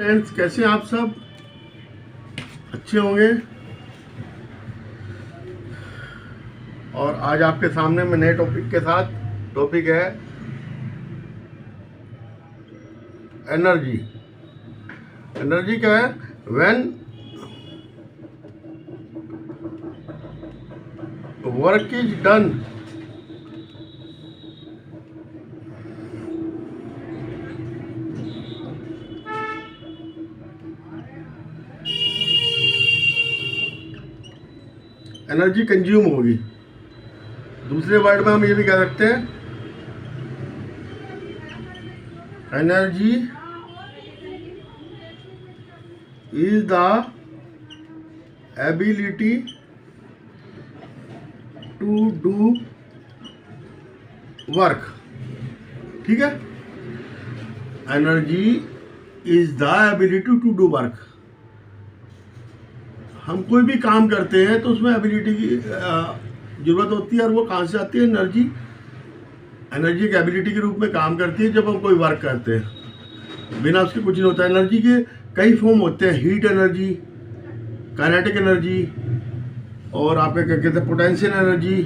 Friends, कैसे हैं आप सब? अच्छे होंगे। और आज आपके सामने मैं नए टॉपिक के साथ, टॉपिक है एनर्जी। एनर्जी क्या है? When work is done energy consume होगी। दूसरे वर्ड में हम ये भी कह सकते हैं energy is the ability to do work. ठीक है, energy is the ability to do work. हम कोई भी काम करते हैं तो उसमें एबिलिटी की जरूरत होती है। और वो कहाँ से आती है? एनर्जी। एनर्जी एक एबिलिटी के रूप में काम करती है जब हम कोई वर्क करते हैं। बिना उसके कुछ नहीं होता। एनर्जी के कई फॉर्म होते हैं, हीट एनर्जी, काइनेटिक एनर्जी, और आपके क्या कहते हैं पोटेंशियल एनर्जी।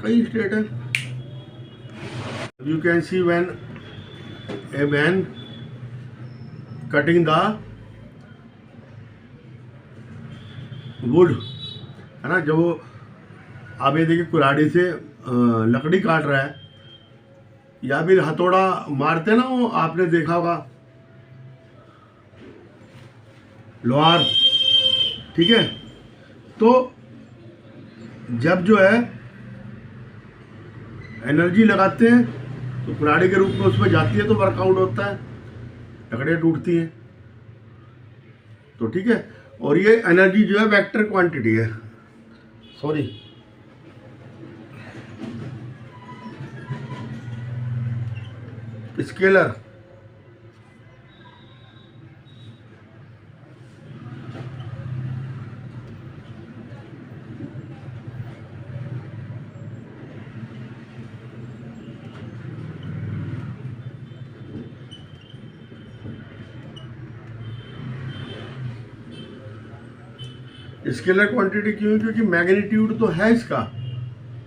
कई स्टेट है। You can see when a man cutting the wood, है ना, जब वो आप ये देखिए कुल्हाड़ी से लकड़ी काट रहा है या फिर हथौड़ा मारते ना, वो आपने देखा होगा, लोहार। ठीक है, तो जब जो है एनर्जी लगाते हैं तो कुल्हाड़ी के रूप में उसमें जाती है तो वर्कआउट होता है, लकड़ियाँ टूटती हैं। तो ठीक है, और ये एनर्जी जो है वेक्टर क्वांटिटी है, सॉरी, स्केलर। स्केलर क्वांटिटी क्यों? क्योंकि मैग्नीट्यूड तो है इसका,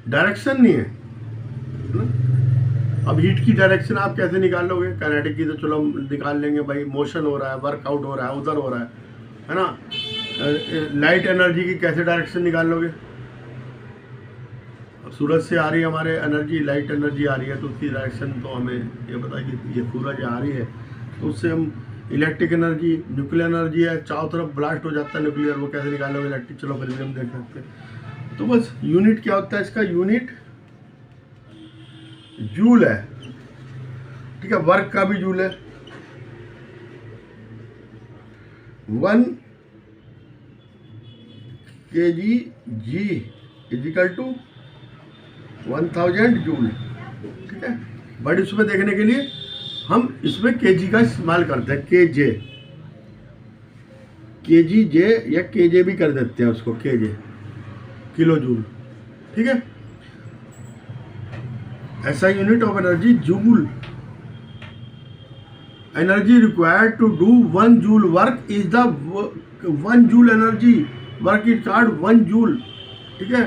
डायरेक्शन नहीं है ना? अब हीट की डायरेक्शन आप कैसे निकाल लोगे? काइनेटिक की तो चलो हम निकाल लेंगे भाई, मोशन हो रहा है, वर्कआउट हो रहा है, उधर हो रहा है ना। लाइट एनर्जी की कैसे डायरेक्शन निकाल लोगे? अब सूरज से आ रही है हमारे एनर्जी, लाइट एनर्जी आ रही है, तो उसकी डायरेक्शन तो हमें ये पता है कि ये सूरज आ रही है, तो उससे हम इलेक्ट्रिक एनर्जी, न्यूक्लियर एनर्जी है, चारों तरफ ब्लास्ट हो जाता है न्यूक्लियर, वो कैसे निकालोगे? इलेक्ट्रिक, चलो फिर भी हम देख सकते हैं। तो बस यूनिट क्या होता है इसका? यूनिट जूल है। ठीक है, वर्क का भी जूल है। 1 kg G is equal to 1000 joule. ठीक है, बट इसमें देखने के लिए हम इसमें केजी का इस्तेमाल करते हैं, केजी जे या केजे भी कर देते हैं उसको, केजे, किलो जूल। ठीक है, ऐसा unit of energy joule. Energy required to do 1 joule work is the 1 joule energy work is called 1 joule. ठीक है,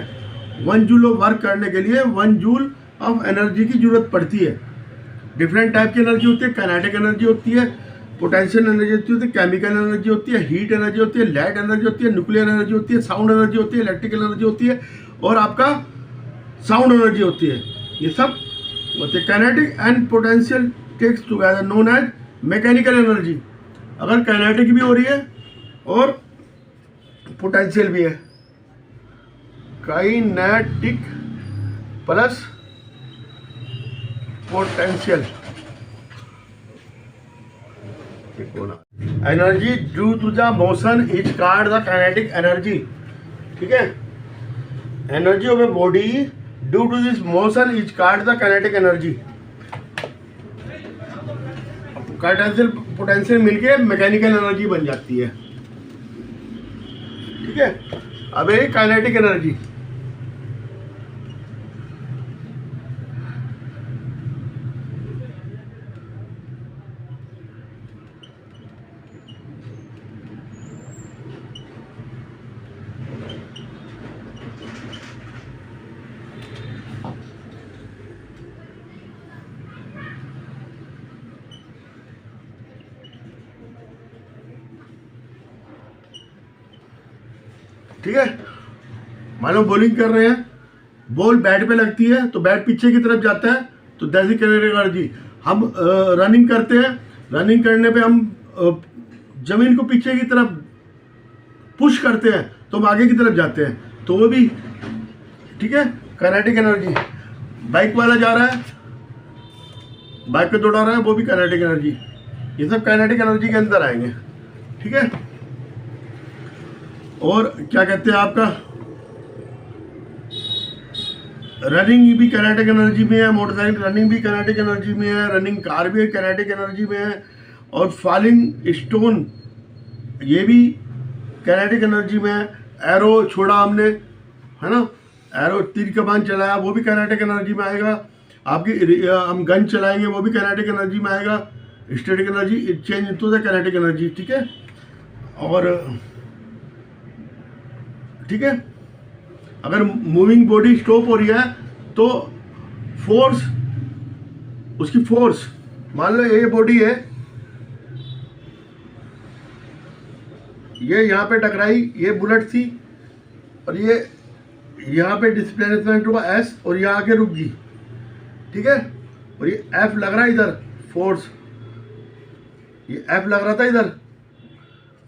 1 जूल ऑफ वर्क करने के लिए 1 जूल ऑफ एनर्जी की जरूरत पड़ती है। डिफरेंट टाइप की एनर्जी होती है। काइनेटिक एनर्जी होती है, पोटेंशियल एनर्जी होती है, केमिकल एनर्जी होती है, हीट एनर्जी होती है, लाइट एनर्जी होती है, न्यूक्लियर एनर्जी होती है, साउंड एनर्जी होती है, इलेक्ट्रिकल एनर्जी होती है, और आपका साउंड एनर्जी होती है। ये सब होते हैं। Kinetic and potential takes together known as mechanical energy. अगर काइनेटिक भी हो रही है और पोटेंशियल भी है, kinetic plus potential. Energy due to the motion is called the kinetic energy. ठीक है, energy of a body due to this motion is called the kinetic energy. Kinetic potential मिलके मैकेनिकल एनर्जी बन जाती है। ठीक है, अब ये काइनेटिक एनर्जी। ठीक है, मान लो बॉलिंग कर रहे हैं, बॉल बैट पे लगती है तो बैट पीछे की तरफ जाता है, तो दैट इज काइनेटिक एनर्जी। हम रनिंग करते हैं, रनिंग करने पे हम जमीन को पीछे की तरफ पुश करते हैं तो हम आगे की तरफ जाते हैं, तो वो भी ठीक है काइनेटिक एनर्जी। बाइक वाला जा रहा है, बाइक पे दौड़ा रहा है, वो भी काइनेटिक एनर्जी। ये सब काइनेटिक एनर्जी के अंदर आएंगे, ठीक है। और क्या कहते हैं, आपका रनिंग भी काइनेटिक एनर्जी में है, मोटरसाइकिल रनिंग भी काइनेटिक एनर्जी में है, रनिंग कार भी काइनेटिक एनर्जी में है, और फॉलिंग स्टोन ये भी काइनेटिक एनर्जी में है। एरो छोड़ा हमने, है ना, एरो तीर कमान चलाया, वो भी काइनेटिक एनर्जी में आएगा। आपकी हम गन चलाएंगे, वो भी काइनेटिक एनर्जी में आएगा। Static energy change into the kinetic energy, ठीक है। और ठीक है, अगर मूविंग बॉडी स्टॉप हो रही है तो फोर्स, उसकी फोर्स, मान लो ये बॉडी है, ये यहाँ पे टकराई, ये बुलेट थी, और ये यहाँ पे डिस्प्लेसमेंट हुआ एस, और यहाँ आके रुक गई, ठीक है। और ये एफ लग रहा है इधर, फोर्स ये एफ लग रहा था इधर,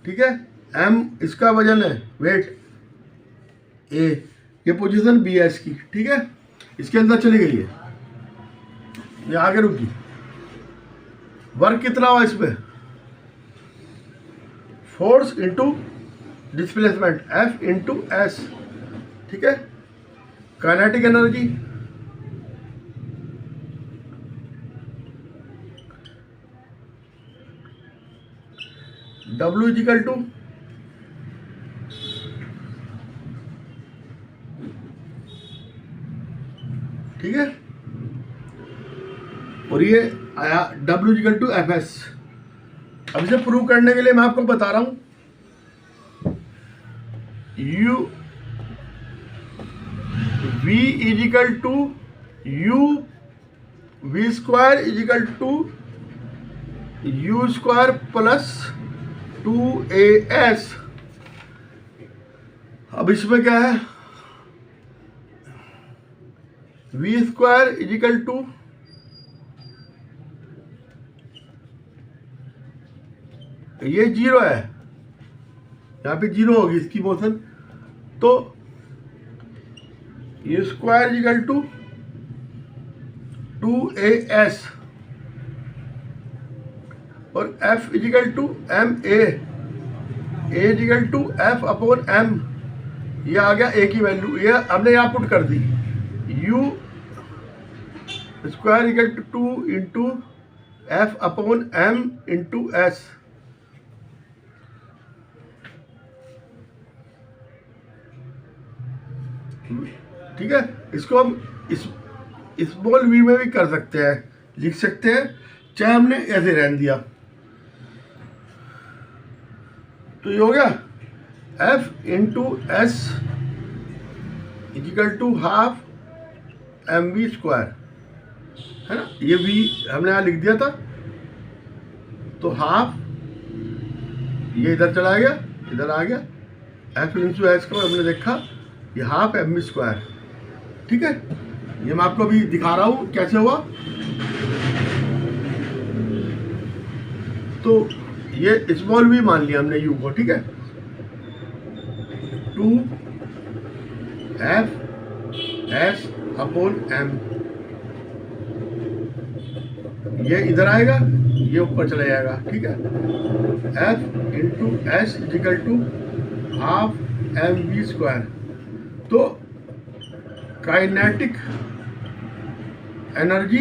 ठीक है। एम इसका वजन है, वेट ए, ये पोजीशन बी है इसकी, ठीक है। इसके अंदर चली गई है, ये आगे रुक गई। वर्क कितना हुआ इस पे, force into displacement, F into S, ठीक है। Kinetic energy W is equal to ठीक है, और ये आया W is equal to F S. अब इसे प्रूव करने के लिए मैं आपको बता रहा हूं, U V is equal to U V square is equal to U square plus 2AS। अब इसमें क्या है, V स्क्वायर इजिकल टू ये जीरो है, यहाँ पे जीरो होगी इसकी मोशन, तो you square is equal to 2AS, और F is equal to MA, A is equal to F upon M, ये आ गया A की वैल्यू, ये हमने यहाँ पुट कर दी। U square is equal to 2 into F upon M into S, ठीक है। इसको हम स्मॉल वी में भी कर सकते हैं, लिख सकते हैं, चाहे हमने ऐसे रहने दिया। तो ये हो गया F into S is equal to half MV square, है ना। ये V हमने यहाँ लिख दिया था, तो हाफ ये इधर चला गया, इधर आ गया, F इंटू एस को हमने देखा, ये हाफ MV स्क्वायर, ठीक है। ये मैं आपको अभी दिखा रहा हूँ कैसे हुआ। तो ये स्मॉल वी मान लिया हमने यू को, ठीक है। 2FS अपॉन M, ये इधर आएगा, ये ऊपर चला जाएगा, ठीक है। F into S is equal to half MV square. तो kinetic energy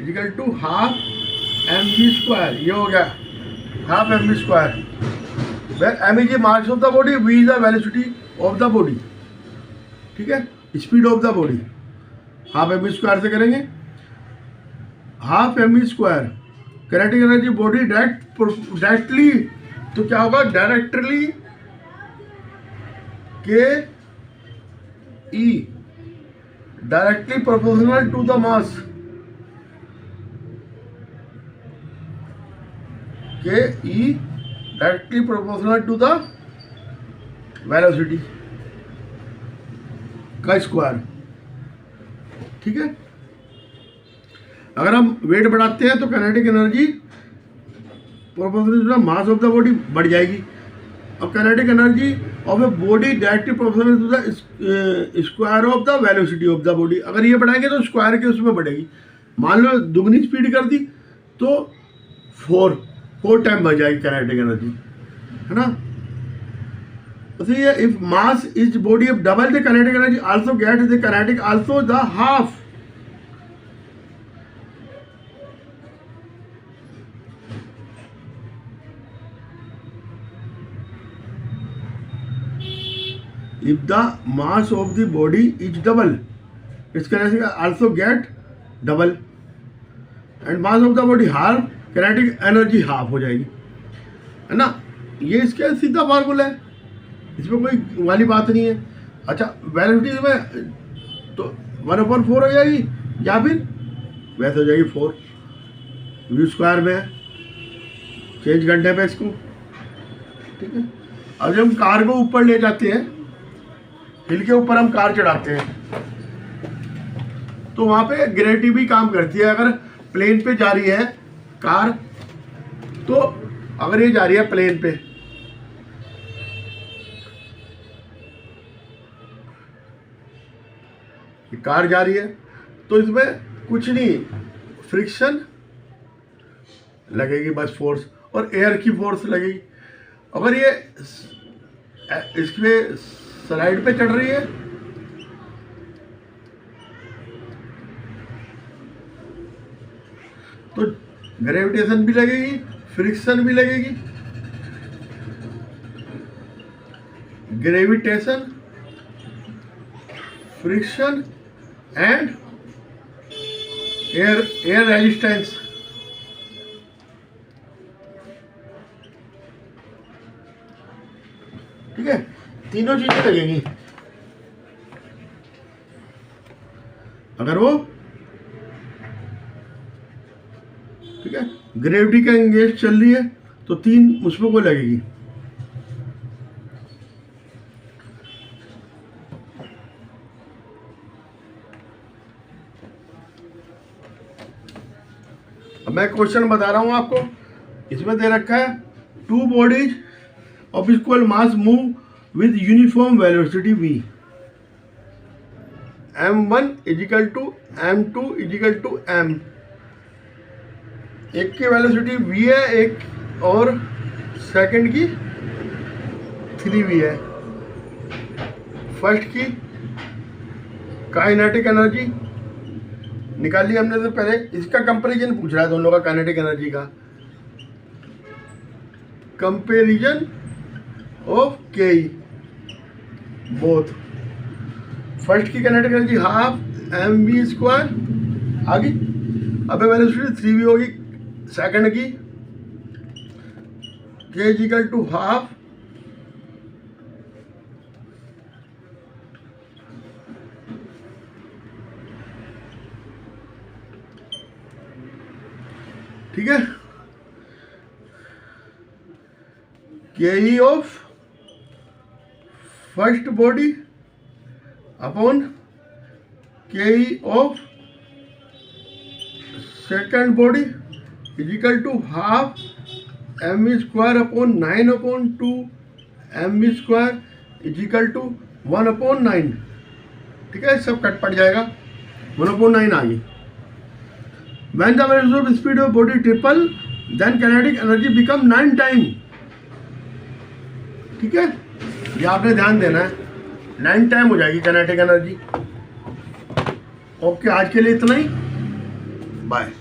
is equal to half MV square, ये हो गया half MV square, where M is the mass of the body, V is the velocity of the body, ठीक है, speed of the body. Half MV square से करेंगे, half MV square kinetic energy body directly, तो क्या होगा, directly K E directly proportional to the mass, K E directly proportional to the velocity का square. ठीक है, अगर हम वेट बढ़ाते हैं तो kinetic energy proportional to the mass of the body बढ़ जाएगी। और kinetic energy of a body directly proportional to the square of the velocity of the body. अगर ये बढ़ाएंगे तो स्क्वायर के उसमें बढ़ेगी। मान लो दुगनी स्पीड कर दी तो 4 टाइम बढ़ जाएगी काइनेटिक एनर्जी, है ना। तो ये if mass is body of double the kinetic energy also get the kinetic also the half. If the mass of the body is double, its kinetic also get double, and mass of the body half, kinetic energy half हो जाएगी, है ना। ये इसका सीधा formula है, इसमें कोई वाली बात नहीं है। अच्छा, वेलोसिटी में तो 1/4 हो जाएगी या फिर वैसे हो जाएगी 4 v स्क्वायर में चेंज करने पे इसको। ठीक है, अब जब हम कार को ऊपर ले जाते हैं, हिल के ऊपर हम कार चढ़ाते हैं, तो वहां पे ग्रेविटी भी काम करती है। अगर प्लेन पे जा रही है कार, तो अगर ये जा रही है प्लेन पे, कार जा रही है, तो इसमें कुछ नहीं, फ्रिक्शन लगेगी बस फोर्स, और एयर की फोर्स लगेगी। अगर ये इसमें स्लाइड पे चढ़ रही है तो ग्रेविटेशन भी लगेगी, फ्रिक्शन भी लगेगी। Gravitation, friction and air resistance. ठीक है, तीनों चीजें लगेंगी। अगर वो, ठीक है, ग्रेविटी का एंगेज चल रही है तो 3 उसमें को लगेगी। अब मैं क्वेश्चन बता रहा हूं आपको, इसमें दे रखा है 2 bodies of equal mass move with uniform velocity v, m1 is equal to m2 is equal to m। एक की वेलोसिटी v है, एक और सेकंड की 3v है। फर्स्ट की काइनेटिक एनर्जी निकाली हमने, तो पहले इसका कंपैरिजन पूछ रहा है दोनों का, काइनेटिक एनर्जी का कंपैरिजन ऑफ के बोथ। फर्स्ट की kinetic energy half mv square आ गई। अब वेलोसिटी 3v होगी सेकंड की, k is equal to half ठीक है, ke of first body upon ke of second body is equal to half mv square upon 9/2 mv square is equal to 1/9। ठीक है, सब कट पड़ जाएगा, 1/9 आ गई। When the velocity of speed of body triple, then kinetic energy become 9 time. ठीक है, ये आपने ध्यान देना है, 9 टाइम हो जाएगी काइनेटिक एनर्जी। ओके, आज के लिए इतना ही, बाय।